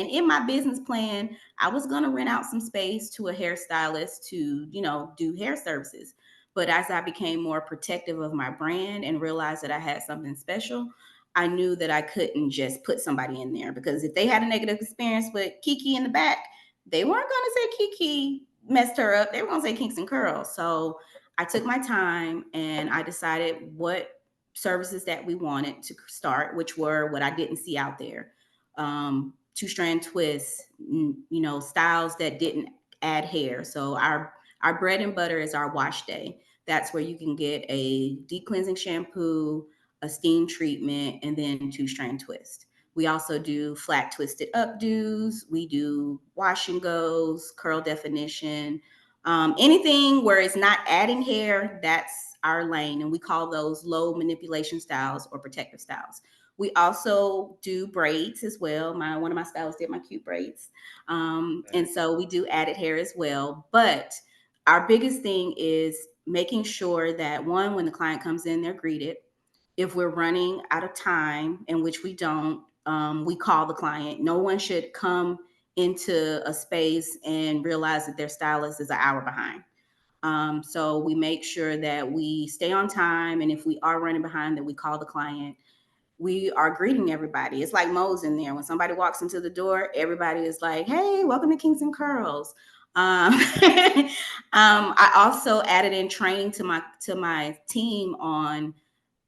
And in my business plan, I was going to rent out some space to a hairstylist to, do hair services. But as I became more protective of my brand and realized that I had something special, I knew that I couldn't just put somebody in there, because if they had a negative experience with Kiki in the back, they weren't going to say Kiki messed her up. They were going to say Kinks and Curls. So I took my time and I decided what services that we wanted to start, which were what I didn't see out there. Two strand twists, styles that didn't add hair. So our bread and butter is our wash day. That's where you can get a deep cleansing shampoo, a steam treatment, and then two strand twist. We also do flat twisted updos. We do wash and goes, curl definition, anything where it's not adding hair. That's our lane, and we call those low manipulation styles or protective styles. We also do braids as well. My One of my stylists did my cute braids, and Right. so we do added hair as well. But our biggest thing is making sure that, one, when the client comes in, they're greeted. If we're running out of time, in which we don't, we call the client. No one should come into a space and realize that their stylist is an hour behind. So we make sure that we stay on time, and if we are running behind, that we call the client. We are greeting everybody. It's like Mo's in there. When somebody walks into the door, everybody is like, "Hey, welcome to Kings and Curls." I also added in training to my team on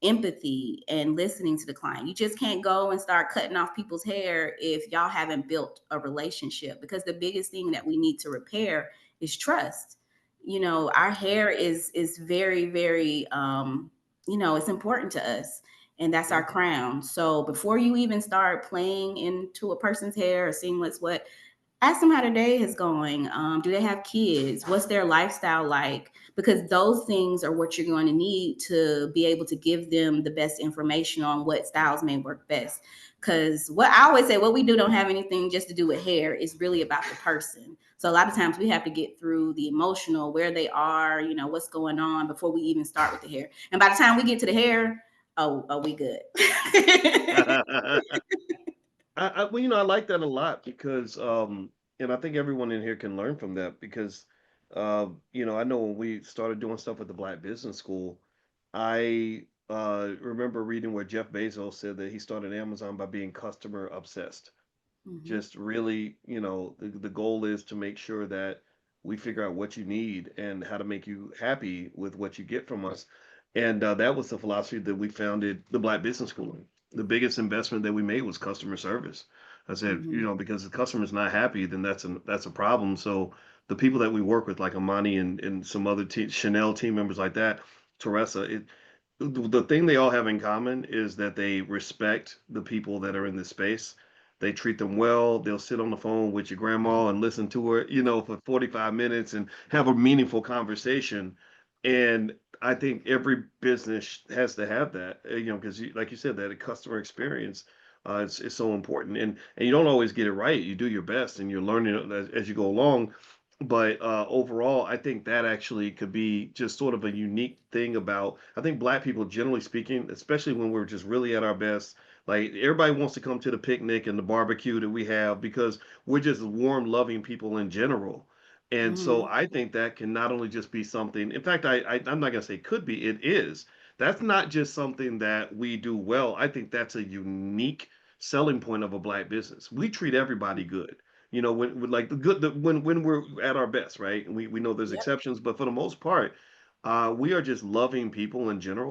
empathy and listening to the client. You just can't go and start cutting off people's hair if y'all haven't built a relationship, because the biggest thing that we need to repair is trust. Our hair is very, very, it's important to us, and that's our Yeah. crown. So before you even start playing into a person's hair or seeing what's what, ask them how their day is going. Do they have kids? What's their lifestyle like? Because those things are what you're going to need to be able to give them the best information on what styles may work best. Because what I always say, what we do don't have anything just to do with hair. It's really about the person. So a lot of times we have to get through the emotional, where they are, what's going on, before we even start with the hair. And by the time we get to the hair, oh, we good. Well, I like that a lot because, and I think everyone in here can learn from that because, I know when we started doing stuff with the Black Business School, I remember reading where Jeff Bezos said that he started Amazon by being customer obsessed. Mhm. Just really, the goal is to make sure that we figure out what you need and how to make you happy with what you get from us. And that was the philosophy that we founded the Black Business School in. The biggest investment that we made was customer service. I said, Mhm. because the customer's not happy, then that's a problem. So the people that we work with, like Amani and some other Chanel team members like that, Teresa, the thing they all have in common is that they respect the people that are in this space. They treat them well. They'll sit on the phone with your grandma and listen to her, for 45 minutes and have a meaningful conversation. And I think every business has to have that, because like you said, that customer experience is so important. And you don't always get it right. You do your best and you're learning it as you go along. But overall, I think that actually could be just sort of a unique thing about, I think Black people, generally speaking, especially when we're just really at our best. Like everybody wants to come to the picnic and the barbecue that we have because we're just warm, loving people in general. And so Mhm. I think that can not only just be something, in fact, I'm not going to say could be, it is. That's not just something that we do well. I think that's a unique selling point of a Black business. We treat everybody good. Like the good, when we're at our best, right? And we know there's Yep. exceptions, but for the most part, we are just loving people in general.